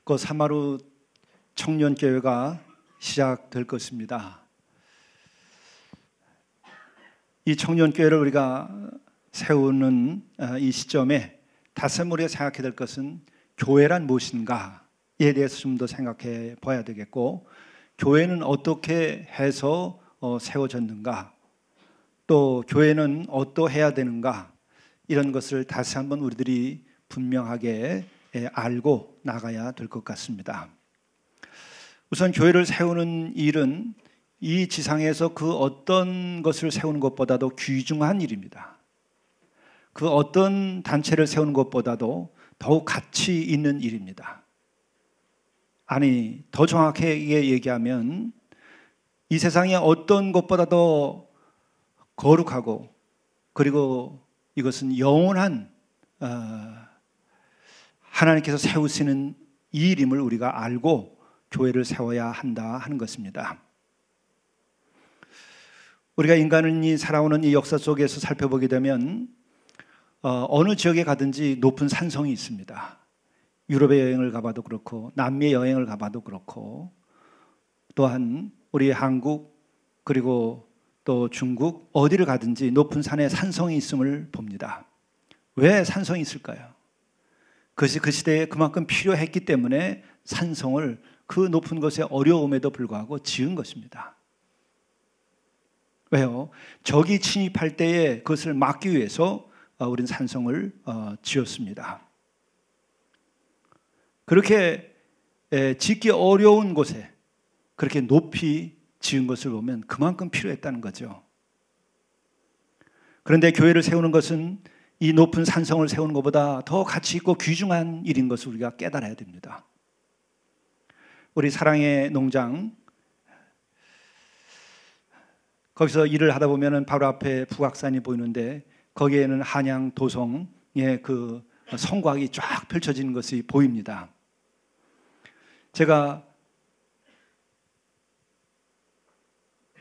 그 사마루 청년교회가 시작될 것입니다. 이 청년교회를 우리가 세우는 이 시점에 다시 우리가 생각해야 될 것은 교회란 무엇인가에 대해서 좀 더 생각해 봐야 되겠고, 교회는 어떻게 해서 세워졌는가, 또 교회는 어떠해야 되는가, 이런 것을 다시 한번 우리들이 분명하게 알고 나가야 될 것 같습니다. 우선 교회를 세우는 일은 이 지상에서 그 어떤 것을 세우는 것보다도 귀중한 일입니다. 그 어떤 단체를 세우는 것보다도 더욱 가치 있는 일입니다. 아니, 더 정확하게 얘기하면 이 세상에 어떤 것보다도 거룩하고, 그리고 이것은 영원한 하나님께서 세우시는 이 일임을 우리가 알고 교회를 세워야 한다 하는 것입니다. 우리가 인간이 살아오는 이 역사 속에서 살펴보게 되면 어느 지역에 가든지 높은 산성이 있습니다. 유럽의 여행을 가봐도 그렇고, 남미의 여행을 가봐도 그렇고, 또한 우리 한국, 그리고 또 중국, 어디를 가든지 높은 산에 산성이 있음을 봅니다. 왜 산성이 있을까요? 그것이 그 시대에 그만큼 필요했기 때문에 산성을 그 높은 것의 어려움에도 불구하고 지은 것입니다. 왜요? 적이 침입할 때에 그것을 막기 위해서 우리는 산성을 지었습니다. 그렇게 짓기 어려운 곳에 그렇게 높이 지은 것을 보면 그만큼 필요했다는 거죠. 그런데 교회를 세우는 것은 이 높은 산성을 세우는 것보다 더 가치 있고 귀중한 일인 것을 우리가 깨달아야 됩니다. 우리 사랑의 농장, 거기서 일을 하다 보면 바로 앞에 북악산이 보이는데, 거기에는 한양 도성의 그 성곽이 쫙 펼쳐지는 것이 보입니다. 제가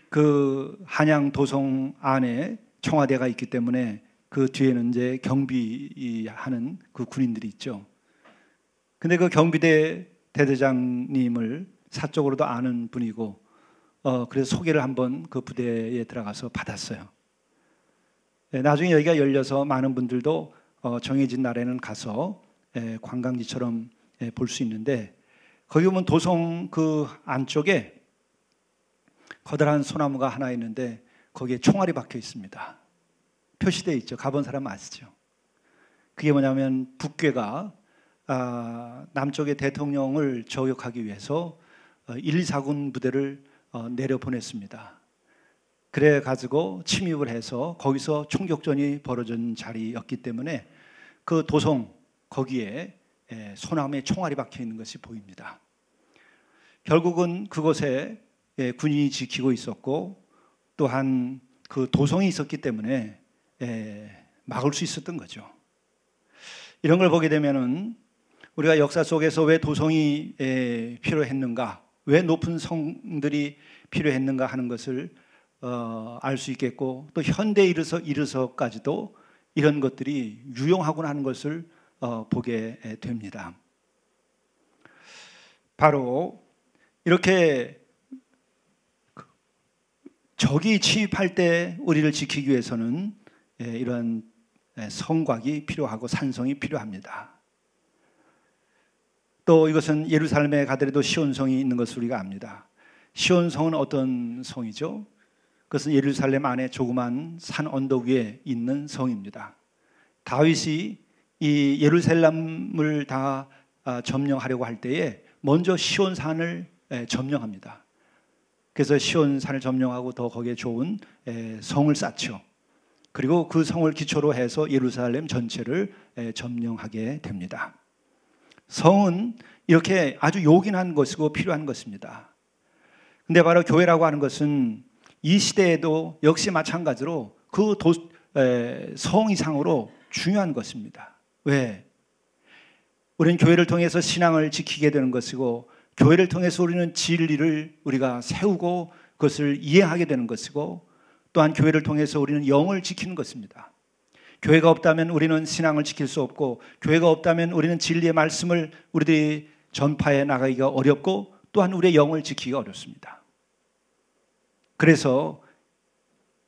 그 한양 도성 안에 청와대가 있기 때문에 그 뒤에는 이제 경비하는 그 군인들이 있죠. 근데 그 경비대 대대장님을 사적으로도 아는 분이고, 그래서 소개를 한번 그 부대에 들어가서 받았어요. 나중에 여기가 열려서 많은 분들도 정해진 날에는 가서 관광지처럼 볼 수 있는데, 거기 보면 도성 그 안쪽에 커다란 소나무가 하나 있는데 거기에 총알이 박혀 있습니다. 표시되어 있죠. 가본 사람 아시죠? 그게 뭐냐면 북괴가 남쪽의 대통령을 저격하기 위해서 1, 2사군 부대를 내려보냈습니다. 그래가지고 침입을 해서 거기서 총격전이 벌어진 자리였기 때문에 그 도성 거기에 소나무에 총알이 박혀 있는 것이 보입니다. 결국은 그곳에 군인이 지키고 있었고, 또한 그 도성이 있었기 때문에 막을 수 있었던 거죠. 이런 걸 보게 되면은 우리가 역사 속에서 왜 도성이 필요했는가, 왜 높은 성들이 필요했는가 하는 것을 알 수 있겠고, 또 현대에 이르서까지도 이런 것들이 유용하구나 하는 것을 보게 됩니다. 바로 이렇게 적이 침입할 때 우리를 지키기 위해서는 이런 성곽이 필요하고 산성이 필요합니다. 또 이것은 예루살렘에 가더라도 시온성이 있는 것을 우리가 압니다. 시온성은 어떤 성이죠? 그것은 예루살렘 안에 조그만 산 언덕 위에 있는 성입니다. 다윗이 이 예루살렘을 다 점령하려고 할 때에 먼저 시온산을 점령합니다. 그래서 시온산을 점령하고 더 거기에 좋은 성을 쌓죠. 그리고 그 성을 기초로 해서 예루살렘 전체를 점령하게 됩니다. 성은 이렇게 아주 요긴한 것이고 필요한 것입니다. 근데 바로 교회라고 하는 것은 이 시대에도 역시 마찬가지로 그 성 이상으로 중요한 것입니다. 왜? 우리는 교회를 통해서 신앙을 지키게 되는 것이고, 교회를 통해서 우리는 진리를 우리가 세우고 그것을 이해하게 되는 것이고, 또한 교회를 통해서 우리는 영을 지키는 것입니다. 교회가 없다면 우리는 신앙을 지킬 수 없고, 교회가 없다면 우리는 진리의 말씀을 우리들이 전파해 나가기가 어렵고 또한 우리의 영을 지키기가 어렵습니다. 그래서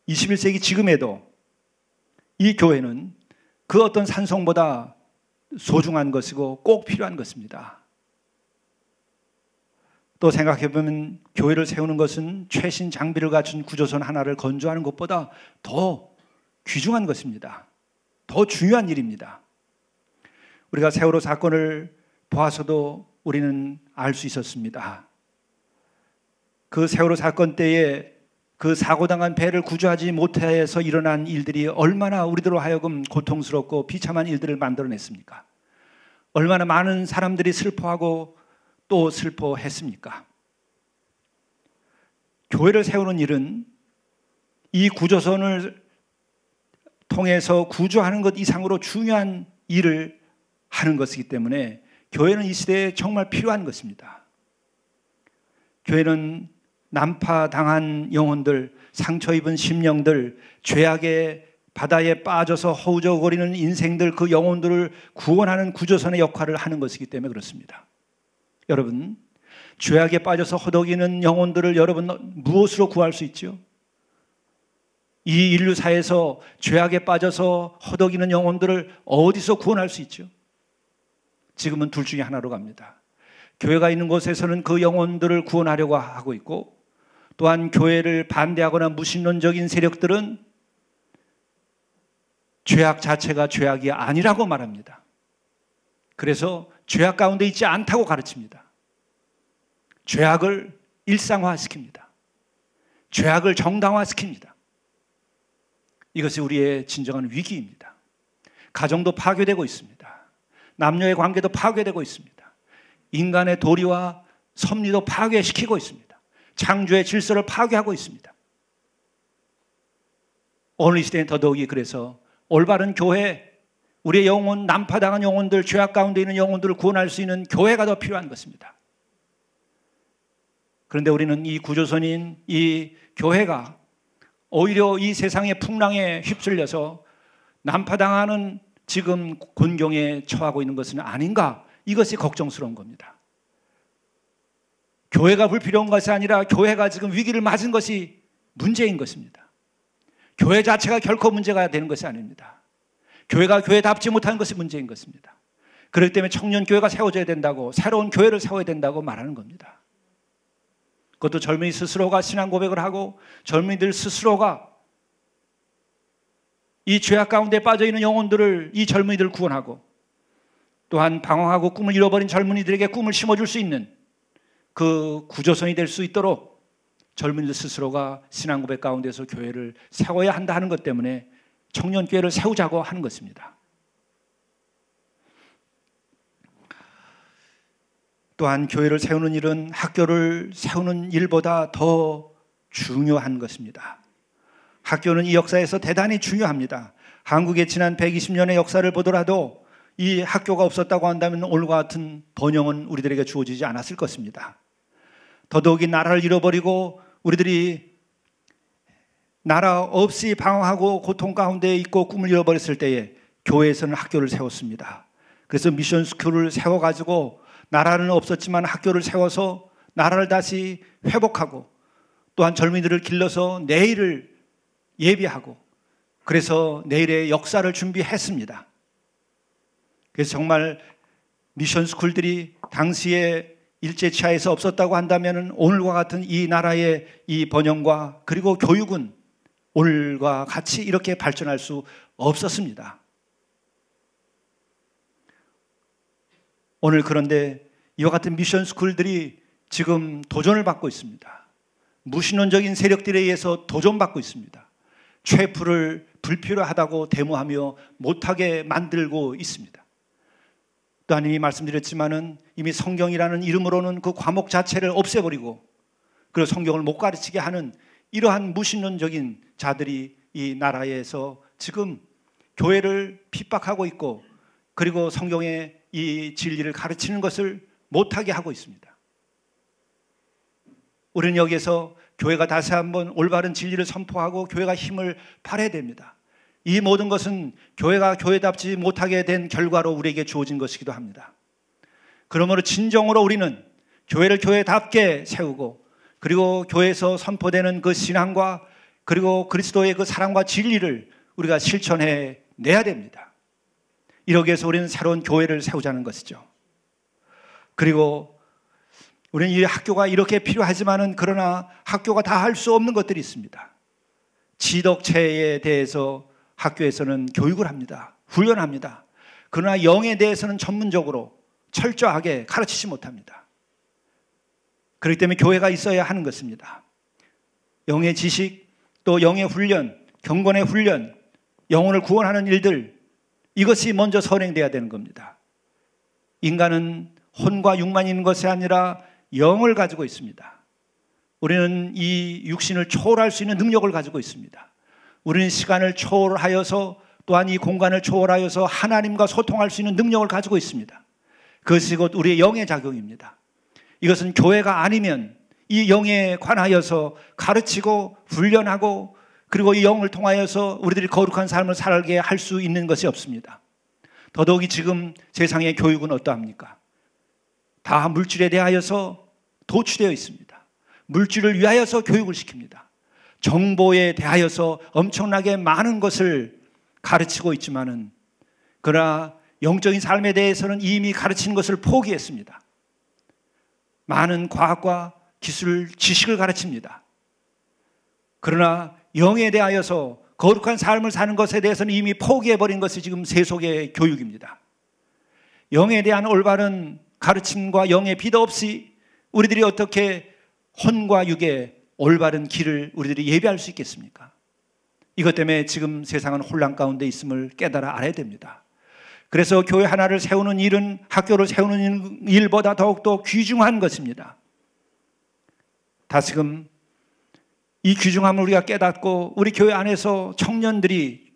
21세기 지금에도 이 교회는 그 어떤 산성보다 소중한 것이고 꼭 필요한 것입니다. 또 생각해보면 교회를 세우는 것은 최신 장비를 갖춘 구조선 하나를 건조하는 것보다 더 귀중한 것입니다. 더 중요한 일입니다. 우리가 세월호 사건을 보아서도 우리는 알 수 있었습니다. 그 세월호 사건 때에 그 사고당한 배를 구조하지 못해서 일어난 일들이 얼마나 우리들로 하여금 고통스럽고 비참한 일들을 만들어냈습니까? 얼마나 많은 사람들이 슬퍼하고 또 슬퍼했습니까? 교회를 세우는 일은 이 구조선을 통해서 구조하는 것 이상으로 중요한 일을 하는 것이기 때문에 교회는 이 시대에 정말 필요한 것입니다. 교회는 난파당한 영혼들, 상처 입은 심령들, 죄악의 바다에 빠져서 허우적거리는 인생들, 그 영혼들을 구원하는 구조선의 역할을 하는 것이기 때문에 그렇습니다. 여러분, 죄악에 빠져서 허덕이는 영혼들을 여러분 무엇으로 구할 수 있죠? 이 인류사에서 죄악에 빠져서 허덕이는 영혼들을 어디서 구원할 수 있죠? 지금은 둘 중에 하나로 갑니다. 교회가 있는 곳에서는 그 영혼들을 구원하려고 하고 있고, 또한 교회를 반대하거나 무신론적인 세력들은 죄악 자체가 죄악이 아니라고 말합니다. 그래서 죄악 가운데 있지 않다고 가르칩니다. 죄악을 일상화시킵니다. 죄악을 정당화시킵니다. 이것이 우리의 진정한 위기입니다. 가정도 파괴되고 있습니다. 남녀의 관계도 파괴되고 있습니다. 인간의 도리와 섭리도 파괴시키고 있습니다. 창조의 질서를 파괴하고 있습니다. 오늘 이 시대엔 더더욱이 그래서 올바른 교회, 우리의 영혼, 난파당한 영혼들, 죄악 가운데 있는 영혼들을 구원할 수 있는 교회가 더 필요한 것입니다. 그런데 우리는 이 구조선인 이 교회가 오히려 이 세상의 풍랑에 휩쓸려서 난파당하는 지금 곤경에 처하고 있는 것은 아닌가, 이것이 걱정스러운 겁니다. 교회가 불필요한 것이 아니라 교회가 지금 위기를 맞은 것이 문제인 것입니다. 교회 자체가 결코 문제가 되는 것이 아닙니다. 교회가 교회답지 못한 것이 문제인 것입니다. 그렇기 때문에 청년교회가 세워져야 된다고, 새로운 교회를 세워야 된다고 말하는 겁니다. 그것도 젊은이 스스로가 신앙 고백을 하고 젊은이들 스스로가 이 죄악 가운데 빠져있는 영혼들을, 이 젊은이들을 구원하고, 또한 방황하고 꿈을 잃어버린 젊은이들에게 꿈을 심어줄 수 있는 그 구조선이 될 수 있도록 젊은이들 스스로가 신앙 고백 가운데서 교회를 세워야 한다 하는 것 때문에 청년교회를 세우자고 하는 것입니다. 또한 교회를 세우는 일은 학교를 세우는 일보다 더 중요한 것입니다. 학교는 이 역사에서 대단히 중요합니다. 한국의 지난 120년의 역사를 보더라도 이 학교가 없었다고 한다면 오늘과 같은 번영은 우리들에게 주어지지 않았을 것입니다. 더더욱이 나라를 잃어버리고 우리들이 나라 없이 방황하고 고통 가운데 있고 꿈을 잃어버렸을 때에 교회에서는 학교를 세웠습니다. 그래서 미션 스쿨을 세워가지고 나라는 없었지만 학교를 세워서 나라를 다시 회복하고, 또한 젊은이들을 길러서 내일을 예비하고, 그래서 내일의 역사를 준비했습니다. 그래서 정말 미션 스쿨들이 당시에 일제치하에서 없었다고 한다면 오늘과 같은 이 나라의 이 번영과 그리고 교육은 오늘과 같이 이렇게 발전할 수 없었습니다. 오늘 그런데 이와 같은 미션 스쿨들이 지금 도전을 받고 있습니다. 무신론적인 세력들에 의해서 도전받고 있습니다. 최프를 불필요하다고 데모하며 못하게 만들고 있습니다. 또한 이미 말씀드렸지만은 이미 성경이라는 이름으로는 그 과목 자체를 없애버리고, 그리고 성경을 못 가르치게 하는 이러한 무신론적인 자들이 이 나라에서 지금 교회를 핍박하고 있고, 그리고 성경의 이 진리를 가르치는 것을 못하게 하고 있습니다. 우리는 여기에서 교회가 다시 한번 올바른 진리를 선포하고 교회가 힘을 발해야 됩니다. 이 모든 것은 교회가 교회답지 못하게 된 결과로 우리에게 주어진 것이기도 합니다. 그러므로 진정으로 우리는 교회를 교회답게 세우고, 그리고 교회에서 선포되는 그 신앙과 그리고 그리스도의 그 사랑과 진리를 우리가 실천해 내야 됩니다. 이러기 위해서 우리는 새로운 교회를 세우자는 것이죠. 그리고 우리는 이 학교가 이렇게 필요하지만은, 그러나 학교가 다 할 수 없는 것들이 있습니다. 지덕체에 대해서 학교에서는 교육을 합니다. 훈련합니다. 그러나 영에 대해서는 전문적으로 철저하게 가르치지 못합니다. 그렇기 때문에 교회가 있어야 하는 것입니다. 영의 지식, 또 영의 훈련, 경건의 훈련, 영혼을 구원하는 일들, 이것이 먼저 선행돼야 되는 겁니다. 인간은 혼과 육만 있는 것이 아니라 영을 가지고 있습니다. 우리는 이 육신을 초월할 수 있는 능력을 가지고 있습니다. 우리는 시간을 초월하여서, 또한 이 공간을 초월하여서 하나님과 소통할 수 있는 능력을 가지고 있습니다. 그것이 곧 우리의 영의 작용입니다. 이것은 교회가 아니면 이 영에 관하여서 가르치고 훈련하고, 그리고 이 영을 통하여서 우리들이 거룩한 삶을 살게 할 수 있는 것이 없습니다. 더더욱이 지금 세상의 교육은 어떠합니까? 다 물질에 대하여서 도취되어 있습니다. 물질을 위하여서 교육을 시킵니다. 정보에 대하여서 엄청나게 많은 것을 가르치고 있지만은, 그러나 영적인 삶에 대해서는 이미 가르치는 것을 포기했습니다. 많은 과학과 기술, 지식을 가르칩니다. 그러나 영에 대하여서 거룩한 삶을 사는 것에 대해서는 이미 포기해버린 것이 지금 세속의 교육입니다. 영에 대한 올바른 가르침과 영의 비도 없이 우리들이 어떻게 혼과 육의 올바른 길을 우리들이 예배할 수 있겠습니까? 이것 때문에 지금 세상은 혼란 가운데 있음을 깨달아 알아야 됩니다. 그래서 교회 하나를 세우는 일은 학교를 세우는 일보다 더욱더 귀중한 것입니다. 다시금 이 귀중함을 우리가 깨닫고, 우리 교회 안에서 청년들이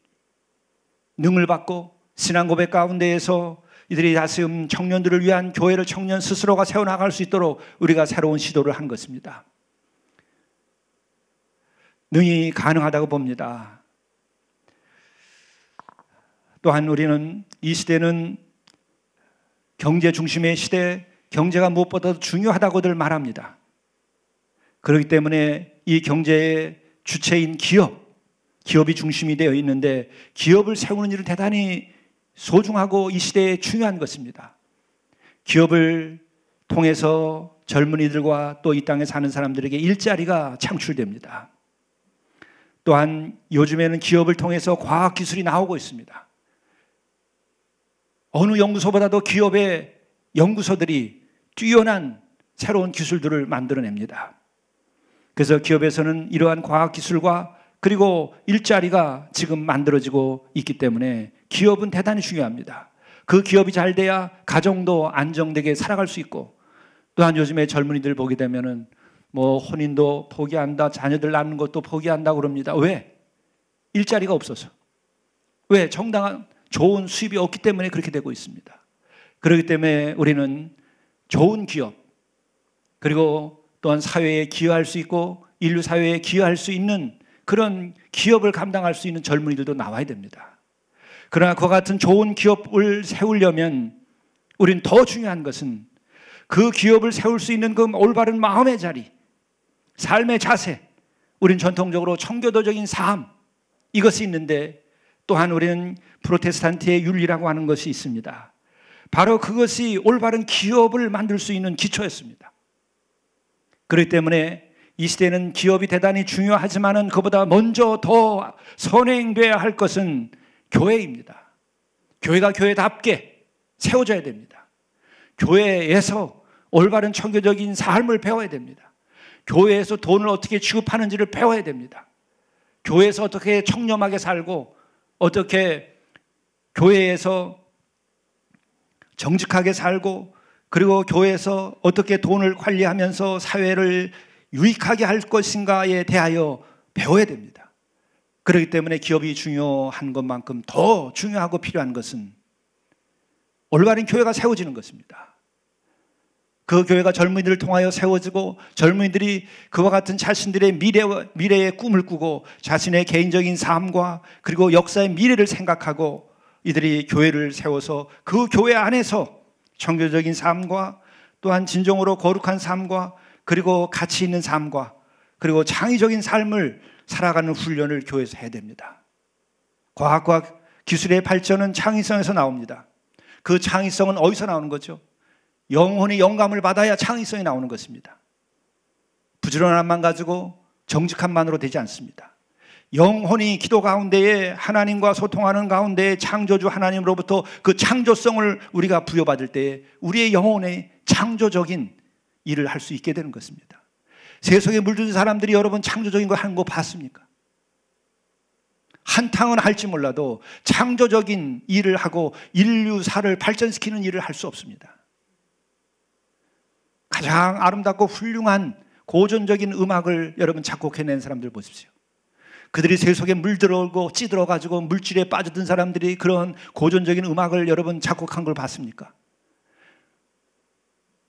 능을 받고 신앙 고백 가운데에서 이들이 다시금 청년들을 위한 교회를 청년 스스로가 세워나갈 수 있도록 우리가 새로운 시도를 한 것입니다. 능히 가능하다고 봅니다. 또한 우리는 이 시대는 경제 중심의 시대, 경제가 무엇보다도 중요하다고들 말합니다. 그렇기 때문에 이 경제의 주체인 기업이 중심이 되어 있는데, 기업을 세우는 일은 대단히 소중하고 이 시대에 중요한 것입니다. 기업을 통해서 젊은이들과 또 이 땅에 사는 사람들에게 일자리가 창출됩니다. 또한 요즘에는 기업을 통해서 과학기술이 나오고 있습니다. 어느 연구소보다도 기업의 연구소들이 뛰어난 새로운 기술들을 만들어냅니다. 그래서 기업에서는 이러한 과학기술과 그리고 일자리가 지금 만들어지고 있기 때문에 기업은 대단히 중요합니다. 그 기업이 잘 돼야 가정도 안정되게 살아갈 수 있고, 또한 요즘에 젊은이들 보게 되면은 혼인도 포기한다, 자녀들 낳는 것도 포기한다고 그럽니다. 왜? 일자리가 없어서. 왜? 정당한 좋은 수입이 없기 때문에 그렇게 되고 있습니다. 그렇기 때문에 우리는 좋은 기업, 그리고 또한 사회에 기여할 수 있고 인류 사회에 기여할 수 있는 그런 기업을 감당할 수 있는 젊은이들도 나와야 됩니다. 그러나 그와 같은 좋은 기업을 세우려면 우리는 더 중요한 것은 그 기업을 세울 수 있는 그 올바른 마음의 자리, 삶의 자세, 우리는 전통적으로 청교도적인 삶, 이것이 있는데, 또한 우리는 프로테스탄트의 윤리라고 하는 것이 있습니다. 바로 그것이 올바른 기업을 만들 수 있는 기초였습니다. 그렇기 때문에 이 시대는 기업이 대단히 중요하지만은 그보다 먼저 더 선행돼야 할 것은 교회입니다. 교회가 교회답게 세워져야 됩니다. 교회에서 올바른 청교적인 삶을 배워야 됩니다. 교회에서 돈을 어떻게 취급하는지를 배워야 됩니다. 교회에서 어떻게 청렴하게 살고, 어떻게 교회에서 정직하게 살고, 그리고 교회에서 어떻게 돈을 관리하면서 사회를 유익하게 할 것인가에 대하여 배워야 됩니다. 그렇기 때문에 기업이 중요한 것만큼 더 중요하고 필요한 것은 올바른 교회가 세워지는 것입니다. 그 교회가 젊은이들을 통하여 세워지고, 젊은이들이 그와 같은 자신들의 미래의 꿈을 꾸고 자신의 개인적인 삶과 그리고 역사의 미래를 생각하고 이들이 교회를 세워서 그 교회 안에서 청교적인 삶과 또한 진정으로 거룩한 삶과 그리고 가치 있는 삶과 그리고 창의적인 삶을 살아가는 훈련을 교회에서 해야 됩니다. 과학과 기술의 발전은 창의성에서 나옵니다. 그 창의성은 어디서 나오는 거죠? 영혼이 영감을 받아야 창의성이 나오는 것입니다. 부지런함만 가지고 정직함만으로 되지 않습니다. 영혼이 기도 가운데에 하나님과 소통하는 가운데 창조주 하나님으로부터 그 창조성을 우리가 부여받을 때에 우리의 영혼의 창조적인 일을 할 수 있게 되는 것입니다. 세상에 물든 사람들이 여러분 창조적인 거 하는 거 봤습니까? 한탕은 할지 몰라도 창조적인 일을 하고 인류사를 발전시키는 일을 할 수 없습니다. 가장 아름답고 훌륭한 고전적인 음악을 여러분 작곡해낸 사람들 보십시오. 그들이 세속에 물들어오고 찌들어가지고 물질에 빠져든 사람들이 그런 고전적인 음악을 여러분 작곡한 걸 봤습니까?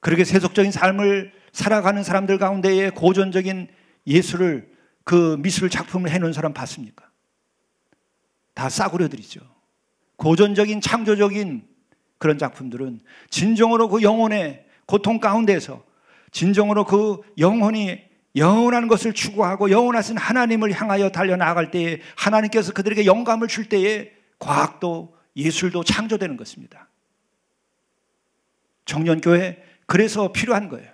그렇게 세속적인 삶을 살아가는 사람들 가운데에 고전적인 예술을 그 미술 작품을 해놓은 사람 봤습니까? 다 싸구려들이죠. 고전적인 창조적인 그런 작품들은 진정으로 그 영혼의 고통 가운데서 진정으로 그 영혼이 영원한 것을 추구하고 영원하신 하나님을 향하여 달려나갈 때에 하나님께서 그들에게 영감을 줄 때에 과학도 예술도 창조되는 것입니다. 청년교회 그래서 필요한 거예요.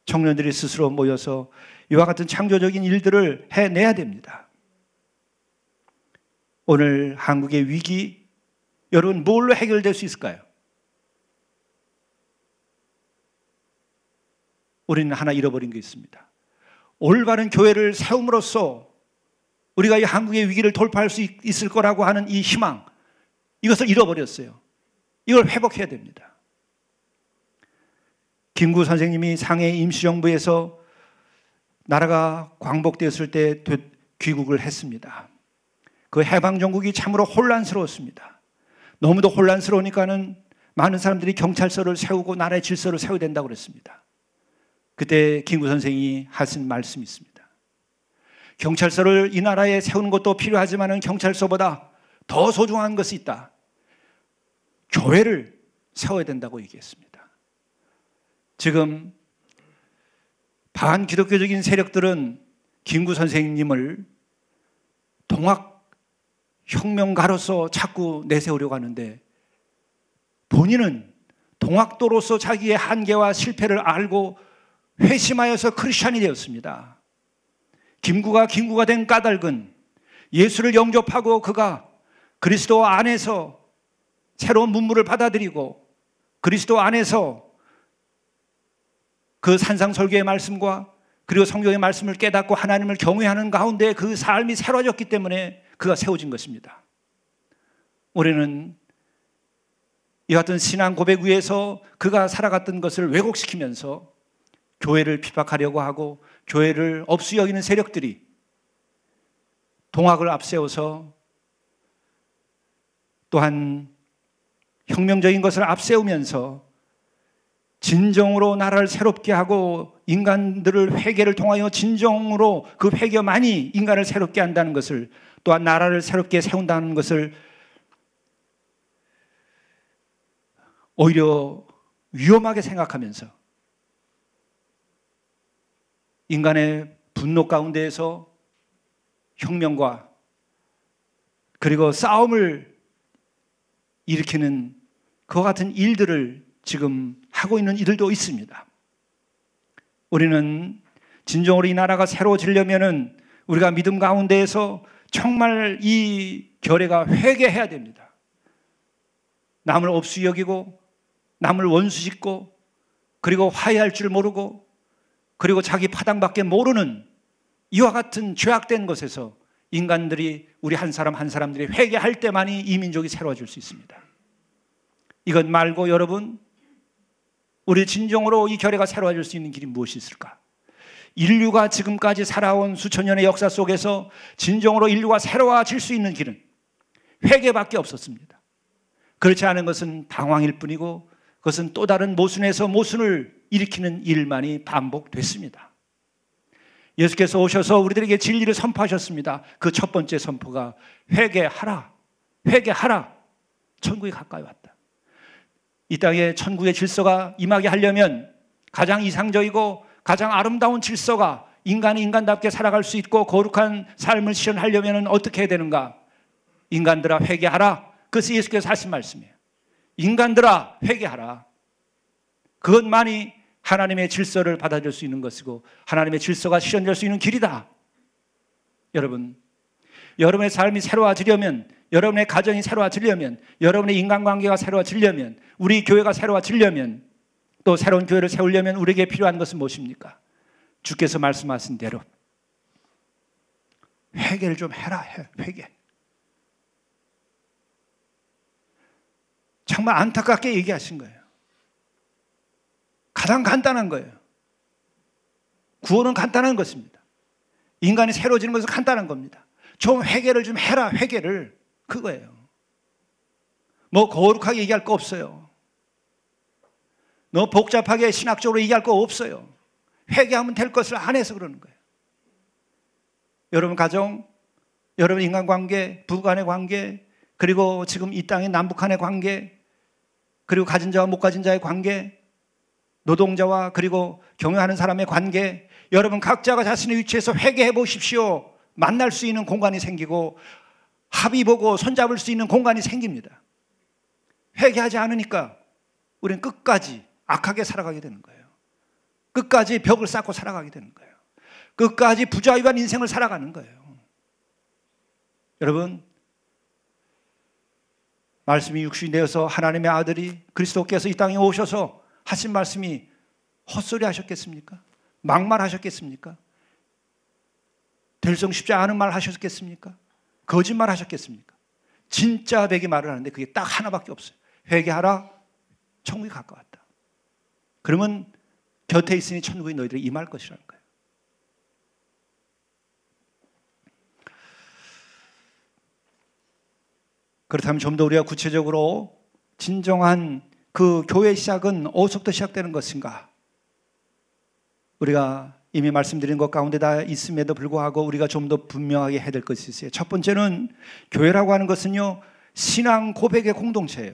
청년들이 스스로 모여서 이와 같은 창조적인 일들을 해내야 됩니다. 오늘 한국의 위기 여러분 뭘로 해결될 수 있을까요? 우리는 하나 잃어버린 게 있습니다. 올바른 교회를 세움으로써 우리가 이 한국의 위기를 돌파할 수 있을 거라고 하는 이 희망, 이것을 잃어버렸어요. 이걸 회복해야 됩니다. 김구 선생님이 상해 임시정부에서 나라가 광복되었을 때 귀국을 했습니다. 그 해방정국이 참으로 혼란스러웠습니다. 너무도 혼란스러우니까는 많은 사람들이 경찰서를 세우고 나라의 질서를 세워야 된다고 그랬습니다. 그때 김구 선생이 하신 말씀이 있습니다. 경찰서를 이 나라에 세우는 것도 필요하지만 경찰서보다 더 소중한 것이 있다. 교회를 세워야 된다고 얘기했습니다. 지금 반기독교적인 세력들은 김구 선생님을 동학혁명가로서 자꾸 내세우려고 하는데 본인은 동학도로서 자기의 한계와 실패를 알고 회심하여서 크리스찬이 되었습니다. 김구가 된 까닭은 예수를 영접하고 그가 그리스도 안에서 새로운 문물을 받아들이고 그리스도 안에서 그 산상설교의 말씀과 그리고 성경의 말씀을 깨닫고 하나님을 경외하는 가운데 그 삶이 새로워졌기 때문에 그가 세워진 것입니다. 올해는 이 같은 신앙 고백 위에서 그가 살아갔던 것을 왜곡시키면서 교회를 핍박하려고 하고 교회를 업수 여기는 세력들이 동학을 앞세워서 또한 혁명적인 것을 앞세우면서 진정으로 나라를 새롭게 하고 인간들을 회개를 통하여 진정으로 그 회개만이 인간을 새롭게 한다는 것을 또한 나라를 새롭게 세운다는 것을 오히려 위험하게 생각하면서 인간의 분노 가운데에서 혁명과 그리고 싸움을 일으키는 그와 같은 일들을 지금 하고 있는 이들도 있습니다. 우리는 진정으로 이 나라가 새로워지려면은 우리가 믿음 가운데에서 정말 이 결례가 회개해야 됩니다. 남을 업수 여기고 남을 원수 짓고 그리고 화해할 줄 모르고 그리고 자기 파당밖에 모르는 이와 같은 죄악된 것에서 인간들이 우리 한 사람 한 사람들이 회개할 때만이 이 민족이 새로워질 수 있습니다. 이것 말고 여러분 우리 진정으로 이 결례가 새로워질 수 있는 길이 무엇이 있을까? 인류가 지금까지 살아온 수천 년의 역사 속에서 진정으로 인류가 새로워질 수 있는 길은 회개밖에 없었습니다. 그렇지 않은 것은 방황일 뿐이고 그것은 또 다른 모순에서 모순을 일으키는 일만이 반복됐습니다. 예수께서 오셔서 우리들에게 진리를 선포하셨습니다. 그 첫 번째 선포가 회개하라, 회개하라. 천국이 가까이 왔다. 이 땅에 천국의 질서가 임하게 하려면 가장 이상적이고 가장 아름다운 질서가 인간이 인간답게 살아갈 수 있고 거룩한 삶을 실현하려면 어떻게 해야 되는가? 인간들아 회개하라. 그것이 예수께서 하신 말씀이에요. 인간들아 회개하라. 그것만이 하나님의 질서를 받아줄 수 있는 것이고 하나님의 질서가 실현될 수 있는 길이다. 여러분, 여러분의 삶이 새로워지려면, 여러분의 가정이 새로워지려면, 여러분의 인간관계가 새로워지려면, 우리 교회가 새로워지려면, 또 새로운 교회를 세우려면 우리에게 필요한 것은 무엇입니까? 주께서 말씀하신 대로 회개를 좀 해라. 회개. 정말 안타깝게 얘기하신 거예요. 가장 간단한 거예요. 구원은 간단한 것입니다. 인간이 새로워지는 것은 간단한 겁니다. 좀 회개를 좀 해라. 회개를. 그거예요. 뭐 거룩하게 얘기할 거 없어요. 너무 복잡하게 신학적으로 얘기할 거 없어요. 회개하면 될 것을 안 해서 그러는 거예요. 여러분 가정, 여러분 인간관계, 부부 간의 관계, 그리고 지금 이 땅의 남북 간의 관계, 그리고 가진 자와 못 가진 자의 관계, 노동자와 그리고 경영하는 사람의 관계, 여러분 각자가 자신의 위치에서 회개해 보십시오. 만날 수 있는 공간이 생기고 합의 보고 손잡을 수 있는 공간이 생깁니다. 회개하지 않으니까 우리는 끝까지 악하게 살아가게 되는 거예요. 끝까지 벽을 쌓고 살아가게 되는 거예요. 끝까지 부자유한 인생을 살아가는 거예요. 여러분, 말씀이 육신이 되어서 하나님의 아들이 그리스도께서 이 땅에 오셔서 하신 말씀이 헛소리 하셨겠습니까? 막말 하셨겠습니까? 될성 쉽지 않은 말 하셨겠습니까? 거짓말 하셨겠습니까? 진짜 백이 말을 하는데 그게 딱 하나밖에 없어요. 회개하라, 천국이 가까웠다. 그러면 곁에 있으니 천국이 너희들이 임할 것이라는 거예요. 그렇다면 좀 더 우리가 구체적으로 진정한 그 교회의 시작은 어디서부터 시작되는 것인가? 우리가 이미 말씀드린 것 가운데 다 있음에도 불구하고 우리가 좀 더 분명하게 해야 될 것이 있어요. 첫 번째는 교회라고 하는 것은요, 신앙 고백의 공동체예요.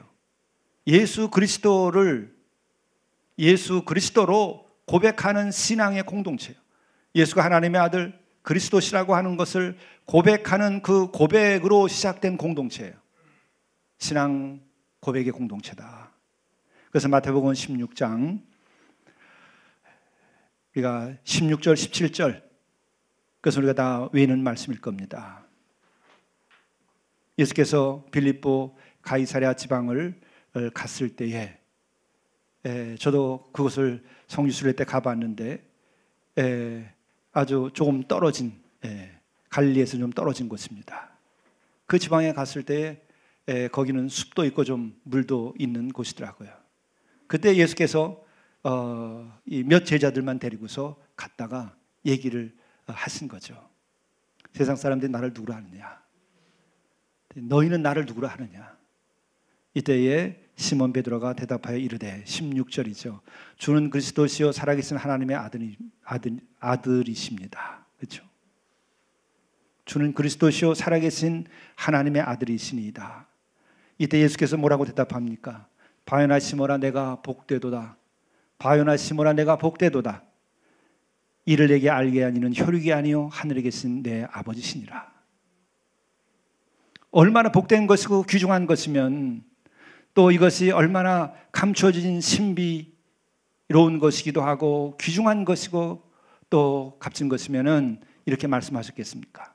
예수 그리스도로 고백하는 신앙의 공동체예요. 예수가 하나님의 아들 그리스도시라고 하는 것을 고백하는 그 고백으로 시작된 공동체예요. 신앙 고백의 공동체다. 그래서 마태복음 16장 우리가 16절 17절 그래서 우리가 다 외우는 말씀일 겁니다. 예수께서 빌립보 가이사랴 지방을 갔을 때에 저도 그곳을 성지순례 때 가봤는데 아주 조금 떨어진 갈릴리에서 좀 떨어진 곳입니다. 그 지방에 갔을 때에 거기는 숲도 있고 좀 물도 있는 곳이더라고요. 그때 예수께서 이 몇 제자들만 데리고서 갔다가 얘기를 하신 거죠. 세상 사람들이 나를 누구로 하느냐? 너희는 나를 누구로 하느냐? 이때에 시몬 베드로가 대답하여 이르되 16절이죠. 주는 그리스도시요 살아계신 하나님의 아들이십니다. 그렇죠? 주는 그리스도시요 살아계신 하나님의 아들이시니이다. 이때 예수께서 뭐라고 대답합니까? 바요나 시몬아 내가 복되도다. 바요나 시몬아 내가 복되도다. 이를 내게 알게 하니는 혈육이 아니요 하늘에 계신 내 아버지시니라. 얼마나 복된 것이고 귀중한 것이면 또 이것이 얼마나 감춰진 신비로운 것이기도 하고 귀중한 것이고 또 값진 것이면은 이렇게 말씀하셨겠습니까?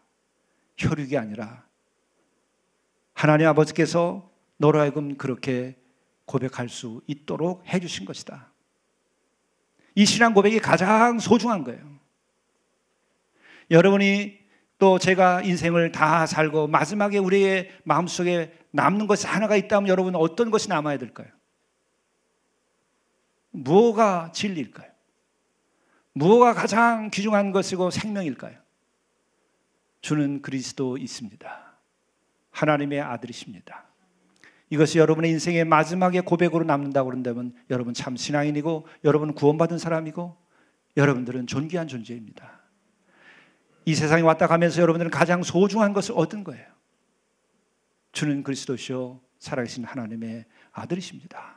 혈육이 아니라 하나님 아버지께서 너로 하여금 그렇게 고백할 수 있도록 해주신 것이다. 이 신앙 고백이 가장 소중한 거예요. 여러분이 또 제가 인생을 다 살고 마지막에 우리의 마음속에 남는 것이 하나가 있다면 여러분은 어떤 것이 남아야 될까요? 무엇가 진리일까요? 무엇가 가장 귀중한 것이고 생명일까요? 주는 그리스도 있습니다. 하나님의 아들이십니다. 이것이 여러분의 인생의 마지막에 고백으로 남는다고 그런다면 여러분 참 신앙인이고 여러분은 구원받은 사람이고 여러분들은 존귀한 존재입니다. 이 세상에 왔다 가면서 여러분들은 가장 소중한 것을 얻은 거예요. 주는 그리스도시요 살아계신 하나님의 아들이십니다.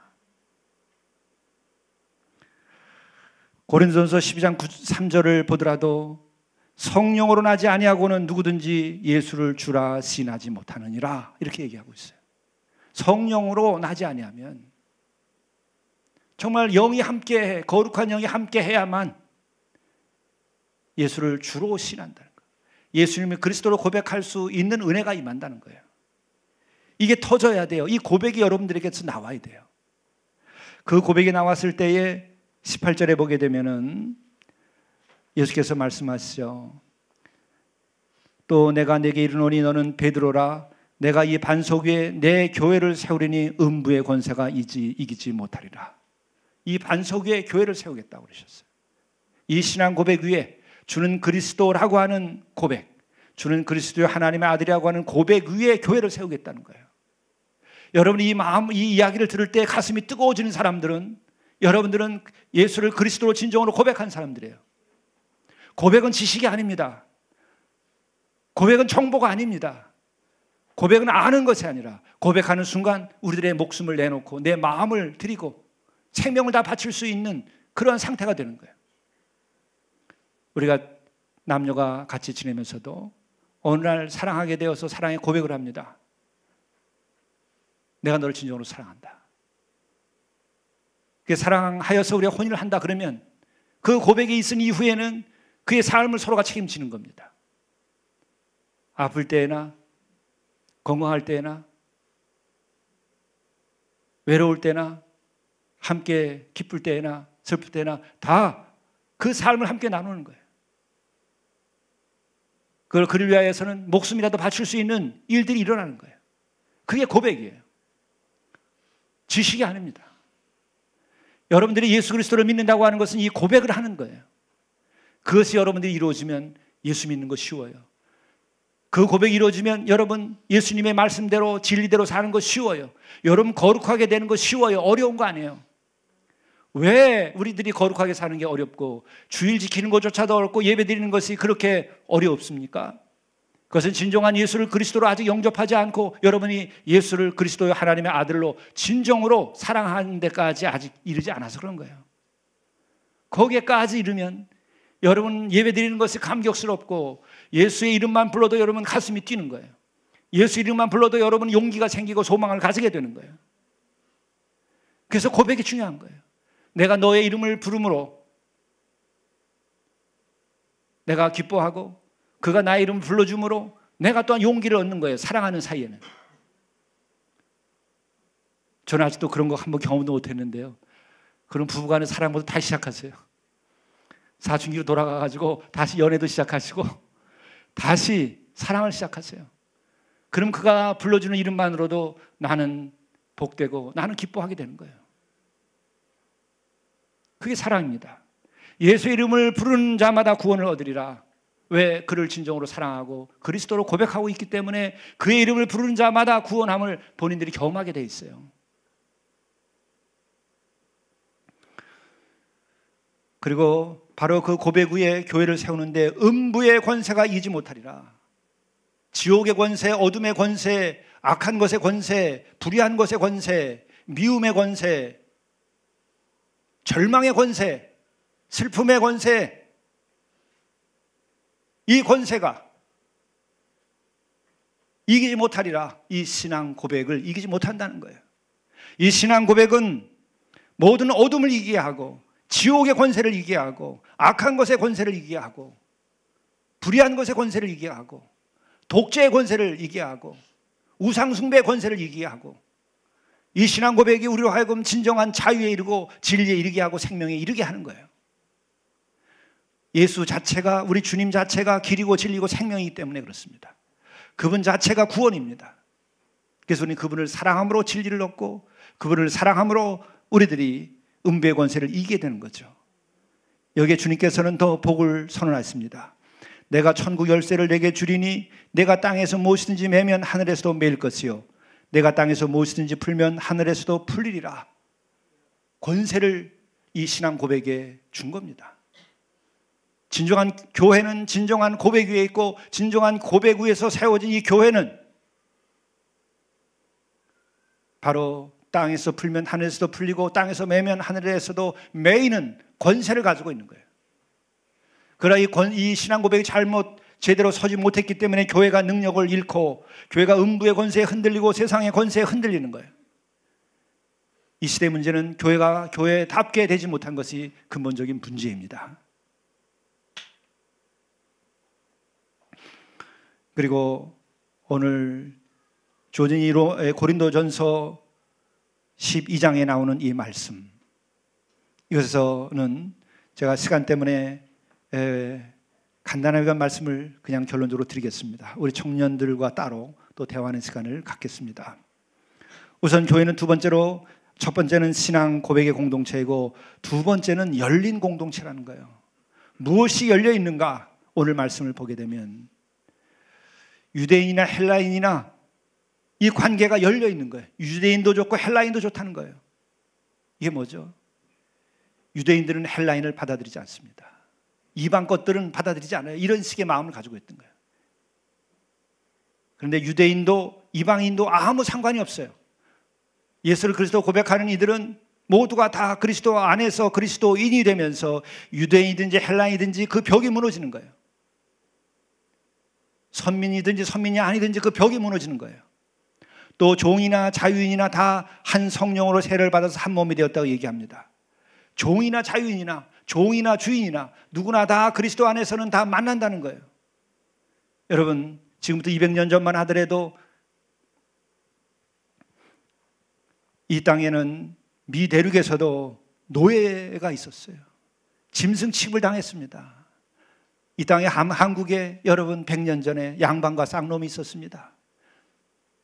고린도전서 12장 3절을 보더라도 성령으로 나지 아니하고는 누구든지 예수를 주라 시인하지 못하느니라, 이렇게 얘기하고 있어요. 성령으로 나지 아니하면, 정말 영이 함께, 거룩한 영이 함께 해야만 예수를 주로 시인한다는 거예요. 예수님을 그리스도로 고백할 수 있는 은혜가 임한다는 거예요. 이게 터져야 돼요. 이 고백이 여러분들에게서 나와야 돼요. 그 고백이 나왔을 때에 18절에 보게 되면은 예수께서 말씀하시죠. 또 내가 내게 이르노니 너는 베드로라. 내가 이 반석 위에 내 교회를 세우리니 음부의 권세가 이기지 못하리라. 이 반석 위에 교회를 세우겠다고 그러셨어요. 이 신앙 고백 위에 주는 그리스도라고 하는 고백, 주는 그리스도의 하나님의 아들이라고 하는 고백 위에 교회를 세우겠다는 거예요. 여러분이 이 이야기를 들을 때 가슴이 뜨거워지는 사람들은, 여러분들은 예수를 그리스도로 진정으로 고백한 사람들이에요. 고백은 지식이 아닙니다. 고백은 정보가 아닙니다. 고백은 아는 것이 아니라 고백하는 순간 우리들의 목숨을 내놓고 내 마음을 드리고 생명을 다 바칠 수 있는 그런 상태가 되는 거예요. 우리가 남녀가 같이 지내면서도 어느 날 사랑하게 되어서 사랑의 고백을 합니다. 내가 너를 진정으로 사랑한다. 사랑하여서 우리가 혼인을 한다 그러면 그 고백이 있은 이후에는 그의 삶을 서로가 책임지는 겁니다. 아플 때나 건강할 때나 외로울 때나 함께 기쁠 때나 슬플 때나 다 그 삶을 함께 나누는 거예요. 그를 위하여서는 목숨이라도 바칠 수 있는 일들이 일어나는 거예요. 그게 고백이에요. 지식이 아닙니다. 여러분들이 예수 그리스도를 믿는다고 하는 것은 이 고백을 하는 거예요. 그것이 여러분들이 이루어지면 예수 믿는 거 쉬워요. 그 고백이 이루어지면 여러분 예수님의 말씀대로 진리대로 사는 거 쉬워요. 여러분 거룩하게 되는 거 쉬워요. 어려운 거 아니에요. 왜 우리들이 거룩하게 사는 게 어렵고 주일 지키는 것조차도 어렵고 예배 드리는 것이 그렇게 어렵습니까? 그것은 진정한 예수를 그리스도로 아직 영접하지 않고 여러분이 예수를 그리스도의 하나님의 아들로 진정으로 사랑하는 데까지 아직 이르지 않아서 그런 거예요. 거기에까지 이르면 여러분 예배 드리는 것이 감격스럽고 예수의 이름만 불러도 여러분 가슴이 뛰는 거예요. 예수 이름만 불러도 여러분 용기가 생기고 소망을 가지게 되는 거예요. 그래서 고백이 중요한 거예요. 내가 너의 이름을 부름으로 내가 기뻐하고 그가 나의 이름을 불러줌으로 내가 또한 용기를 얻는 거예요. 사랑하는 사이에는. 저는 아직도 그런 거 한번 경험도 못했는데요. 그런 부부간의 사랑부터 다시 시작하세요. 사춘기로 돌아가가지고 다시 연애도 시작하시고 다시 사랑을 시작하세요. 그럼 그가 불러주는 이름만으로도 나는 복되고 나는 기뻐하게 되는 거예요. 그게 사랑입니다. 예수의 이름을 부르는 자마다 구원을 얻으리라. 왜? 그를 진정으로 사랑하고 그리스도로 고백하고 있기 때문에 그의 이름을 부르는 자마다 구원함을 본인들이 경험하게 돼 있어요. 그리고 바로 그 고백 위에 교회를 세우는데 음부의 권세가 이기지 못하리라. 지옥의 권세, 어둠의 권세, 악한 것의 권세, 불의한 것의 권세, 미움의 권세, 절망의 권세, 슬픔의 권세, 이 권세가 이기지 못하리라. 이 신앙 고백을 이기지 못한다는 거예요. 이 신앙 고백은 모든 어둠을 이기게 하고 지옥의 권세를 이기게 하고 악한 것의 권세를 이기게 하고 불의한 것의 권세를 이기게 하고 독재의 권세를 이기게 하고 우상숭배의 권세를 이기게 하고 이 신앙 고백이 우리로 하여금 진정한 자유에 이르고 진리에 이르게 하고 생명에 이르게 하는 거예요. 예수 자체가, 우리 주님 자체가 길이고 진리고 생명이기 때문에 그렇습니다. 그분 자체가 구원입니다. 그래서 우리는 그분을 사랑함으로 진리를 얻고 그분을 사랑함으로 우리들이 음부의 권세를 이기게 되는 거죠. 여기에 주님께서는 더 복을 선언하십니다. 내가 천국 열쇠를 내게 주리니 내가 땅에서 무엇이든지 매면 하늘에서도 매일 것이요 내가 땅에서 무엇이든지 풀면 하늘에서도 풀리리라. 권세를 이 신앙 고백에 준 겁니다. 진정한 교회는 진정한 고백 위에 있고 진정한 고백 위에서 세워진 이 교회는 바로 땅에서 풀면 하늘에서도 풀리고 땅에서 매면 하늘에서도 매이는 권세를 가지고 있는 거예요. 그러나 이 신앙 고백이 제대로 서지 못했기 때문에 교회가 능력을 잃고 교회가 음부의 권세에 흔들리고 세상의 권세에 흔들리는 거예요. 이 시대의 문제는 교회가 교회답게 되지 못한 것이 근본적인 문제입니다. 그리고 오늘 조진이 고린도전서 12장에 나오는 이 말씀, 이것에서는 제가 시간 때문에 간단하게 말씀을 그냥 결론적으로 드리겠습니다. 우리 청년들과 따로 또 대화하는 시간을 갖겠습니다. 우선 교회는 첫 번째는 신앙 고백의 공동체이고 두 번째는 열린 공동체라는 거예요. 무엇이 열려 있는가? 오늘 말씀을 보게 되면 유대인이나 헬라인이나 이 관계가 열려 있는 거예요. 유대인도 좋고 헬라인도 좋다는 거예요. 이게 뭐죠? 유대인들은 헬라인을 받아들이지 않습니다. 이방 것들은 받아들이지 않아요. 이런 식의 마음을 가지고 있던 거예요. 그런데 유대인도 이방인도 아무 상관이 없어요. 예수를 그리스도 고백하는 이들은 모두가 다 그리스도 안에서 그리스도인이 되면서 유대인이든지 헬라인이든지 그 벽이 무너지는 거예요. 선민이든지 선민이 아니든지 그 벽이 무너지는 거예요. 또 종이나 자유인이나 다 한 성령으로 세례를 받아서 한 몸이 되었다고 얘기합니다. 종이나 자유인이나 종이나 주인이나 누구나 다 그리스도 안에서는 다 만난다는 거예요. 여러분, 지금부터 200년 전만 하더라도 이 땅에는 미 대륙에서도 노예가 있었어요. 짐승취급을 당했습니다. 이 땅에 한국에 여러분 100년 전에 양반과 쌍놈이 있었습니다.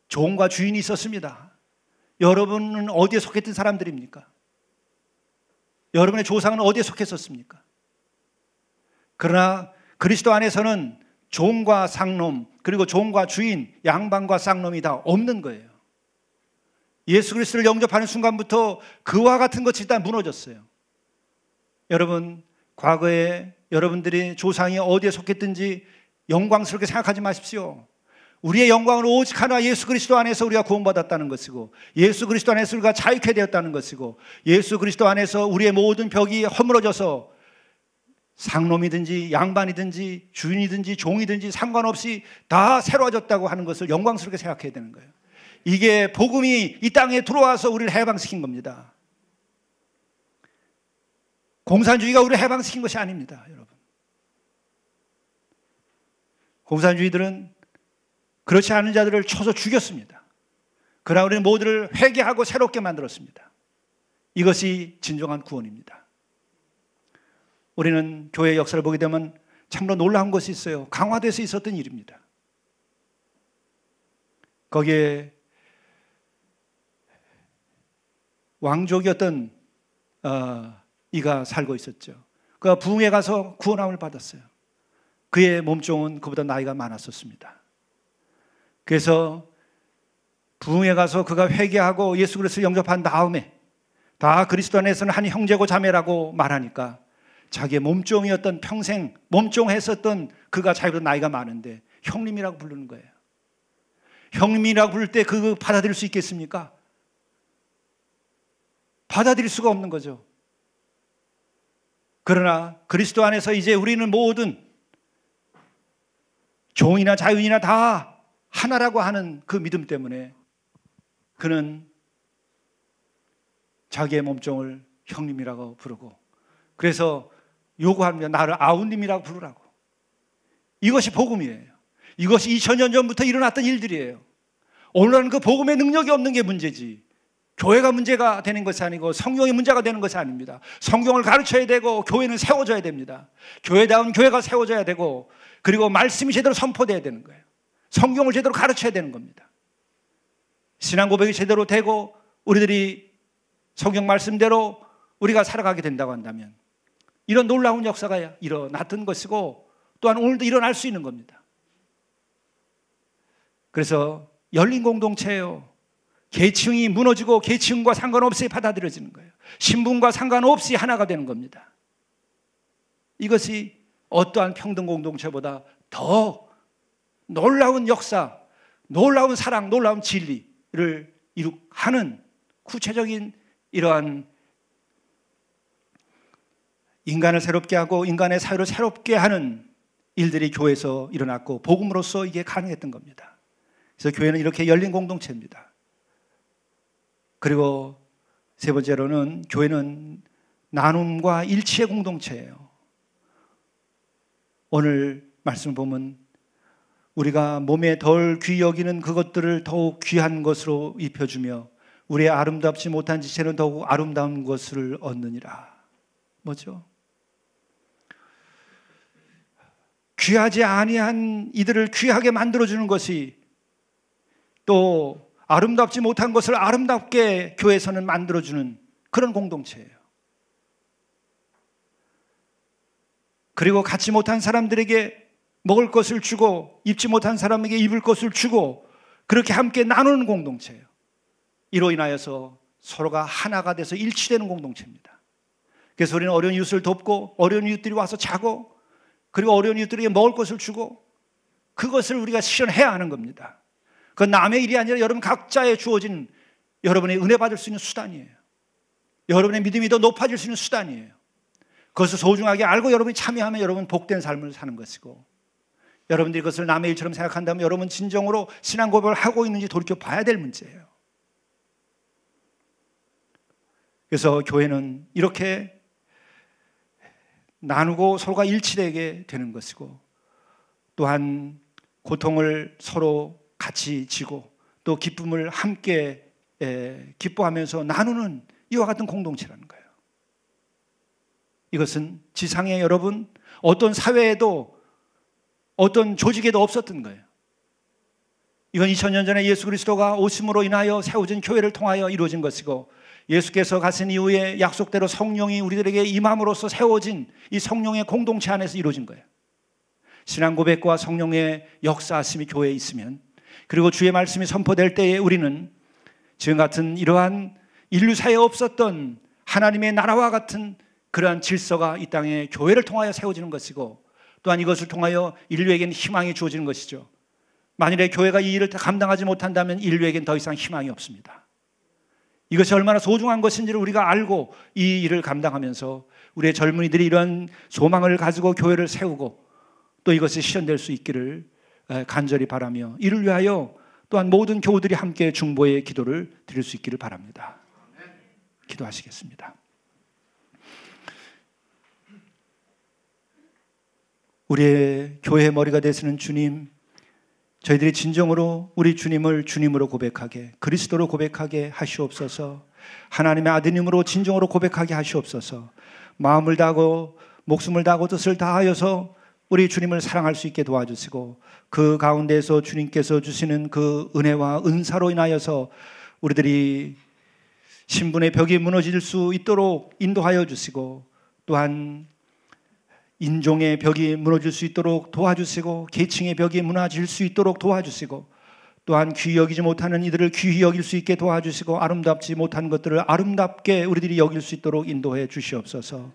종과 주인이 있었습니다. 여러분은 어디에 속했던 사람들입니까? 여러분의 조상은 어디에 속했었습니까? 그러나 그리스도 안에서는 종과 쌍놈, 그리고 종과 주인, 양반과 쌍놈이 다 없는 거예요. 예수 그리스도를 영접하는 순간부터 그와 같은 것이 일단 무너졌어요. 여러분, 과거에 여러분들이 조상이 어디에 속했든지 영광스럽게 생각하지 마십시오. 우리의 영광은 오직 하나 예수 그리스도 안에서 우리가 구원받았다는 것이고, 예수 그리스도 안에서 우리가 자유케 되었다는 것이고, 예수 그리스도 안에서 우리의 모든 벽이 허물어져서 상놈이든지 양반이든지 주인이든지 종이든지 상관없이 다 새로워졌다고 하는 것을 영광스럽게 생각해야 되는 거예요. 이게 복음이 이 땅에 들어와서 우리를 해방시킨 겁니다. 공산주의가 우리를 해방시킨 것이 아닙니다, 여러분. 공산주의들은 그렇지 않은 자들을 쳐서 죽였습니다. 그러나 우리는 모두를 회개하고 새롭게 만들었습니다. 이것이 진정한 구원입니다. 우리는 교회의 역사를 보게 되면 참으로 놀라운 것이 있어요. 강화도에서 있었던 일입니다. 거기에 왕족이었던 이가 살고 있었죠. 그가 부흥에 가서 구원함을 받았어요. 그의 몸종은 그보다 나이가 많았었습니다. 그래서 부흥에 가서 그가 회개하고 예수 그리스도를 영접한 다음에 다 그리스도 안에서는 한 형제고 자매라고 말하니까 자기의 몸종이었던 평생 몸종했었던 그가 자기보다 나이가 많은데 형님이라고 부르는 거예요. 형님이라고 부를 때 그거 받아들일 수 있겠습니까? 받아들일 수가 없는 거죠. 그러나 그리스도 안에서 이제 우리는 모든 종이나 자유인이나 다 하나라고 하는 그 믿음 때문에 그는 자기의 몸종을 형님이라고 부르고, 그래서 요구합니다. 나를 아우님이라고 부르라고. 이것이 복음이에요. 이것이 2000년 전부터 일어났던 일들이에요. 오늘은 그 복음의 능력이 없는 게 문제지, 교회가 문제가 되는 것이 아니고 성경이 문제가 되는 것이 아닙니다. 성경을 가르쳐야 되고 교회는 세워져야 됩니다. 교회다운 교회가 세워져야 되고, 그리고 말씀이 제대로 선포돼야 되는 거예요. 성경을 제대로 가르쳐야 되는 겁니다. 신앙 고백이 제대로 되고 우리들이 성경 말씀대로 우리가 살아가게 된다고 한다면 이런 놀라운 역사가 일어났던 것이고, 또한 오늘도 일어날 수 있는 겁니다. 그래서 열린 공동체예요. 계층이 무너지고 계층과 상관없이 받아들여지는 거예요. 신분과 상관없이 하나가 되는 겁니다. 이것이 어떠한 평등 공동체보다 더 놀라운 역사, 놀라운 사랑, 놀라운 진리를 이룩하는 구체적인 이러한 인간을 새롭게 하고 인간의 사회를 새롭게 하는 일들이 교회에서 일어났고 복음으로써 이게 가능했던 겁니다. 그래서 교회는 이렇게 열린 공동체입니다. 그리고 세 번째로는 교회는 나눔과 일치의 공동체예요. 오늘 말씀 보면 우리가 몸에 덜 귀히 여기는 그것들을 더욱 귀한 것으로 입혀주며 우리의 아름답지 못한 지체는 더욱 아름다운 것을 얻느니라. 뭐죠? 귀하지 아니한 이들을 귀하게 만들어주는 것이, 또 아름답지 못한 것을 아름답게 교회에서는 만들어주는 그런 공동체예요. 그리고 갖지 못한 사람들에게 먹을 것을 주고 입지 못한 사람에게 입을 것을 주고 그렇게 함께 나누는 공동체예요. 이로 인하여서 서로가 하나가 돼서 일치되는 공동체입니다. 그래서 우리는 어려운 이웃을 돕고 어려운 이웃들이 와서 자고 그리고 어려운 이웃들에게 먹을 것을 주고 그것을 우리가 실현해야 하는 겁니다. 그건 남의 일이 아니라 여러분 각자에 주어진 여러분의 은혜 받을 수 있는 수단이에요. 여러분의 믿음이 더 높아질 수 있는 수단이에요. 그것을 소중하게 알고 여러분이 참여하면 여러분 복된 삶을 사는 것이고, 여러분들이 그것을 남의 일처럼 생각한다면 여러분 진정으로 신앙 고백을 하고 있는지 돌이켜 봐야 될 문제예요. 그래서 교회는 이렇게 나누고 서로가 일치되게 되는 것이고, 또한 고통을 서로 같이 지고 또 기쁨을 함께 기뻐하면서 나누는 이와 같은 공동체라는 거예요. 이것은 지상에 여러분 어떤 사회에도 어떤 조직에도 없었던 거예요. 이건 2000년 전에 예수 그리스도가 오심으로 인하여 세워진 교회를 통하여 이루어진 것이고, 예수께서 가신 이후에 약속대로 성령이 우리들에게 임함으로써 세워진 이 성령의 공동체 안에서 이루어진 거예요. 신앙 고백과 성령의 역사하심이 교회에 있으면, 그리고 주의 말씀이 선포될 때에 우리는 지금 같은 이러한 인류사에 없었던 하나님의 나라와 같은 그러한 질서가 이 땅에 교회를 통하여 세워지는 것이고, 또한 이것을 통하여 인류에게는 희망이 주어지는 것이죠. 만일에 교회가 이 일을 감당하지 못한다면 인류에게는 더 이상 희망이 없습니다. 이것이 얼마나 소중한 것인지를 우리가 알고 이 일을 감당하면서 우리의 젊은이들이 이런 소망을 가지고 교회를 세우고 또 이것이 실현될 수 있기를 간절히 바라며, 이를 위하여 또한 모든 교우들이 함께 중보의 기도를 드릴 수 있기를 바랍니다. 기도하시겠습니다. 우리의 교회의 머리가 되시는 주님, 저희들이 진정으로 우리 주님을 주님으로 고백하게, 그리스도로 고백하게 하시옵소서. 하나님의 아드님으로 진정으로 고백하게 하시옵소서. 마음을 다하고 목숨을 다하고 뜻을 다하여서 우리 주님을 사랑할 수 있게 도와주시고, 그 가운데에서 주님께서 주시는 그 은혜와 은사로 인하여서 우리들이 신분의 벽이 무너질 수 있도록 인도하여 주시고, 또한 인종의 벽이 무너질 수 있도록 도와주시고, 계층의 벽이 무너질 수 있도록 도와주시고, 또한 귀히 여기지 못하는 이들을 귀히 여길 수 있게 도와주시고, 아름답지 못한 것들을 아름답게 우리들이 여길 수 있도록 인도해 주시옵소서.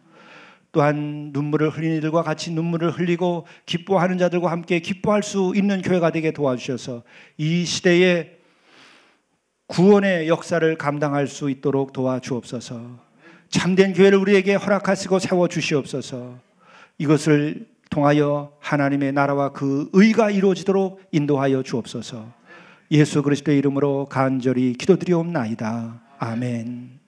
또한 눈물을 흘리는 이들과 같이 눈물을 흘리고 기뻐하는 자들과 함께 기뻐할 수 있는 교회가 되게 도와주셔서 이 시대에 구원의 역사를 감당할 수 있도록 도와주옵소서. 참된 교회를 우리에게 허락하시고 세워주시옵소서. 이것을 통하여 하나님의 나라와 그 의가 이루어지도록 인도하여 주옵소서. 예수 그리스도의 이름으로 간절히 기도드리옵나이다. 아멘.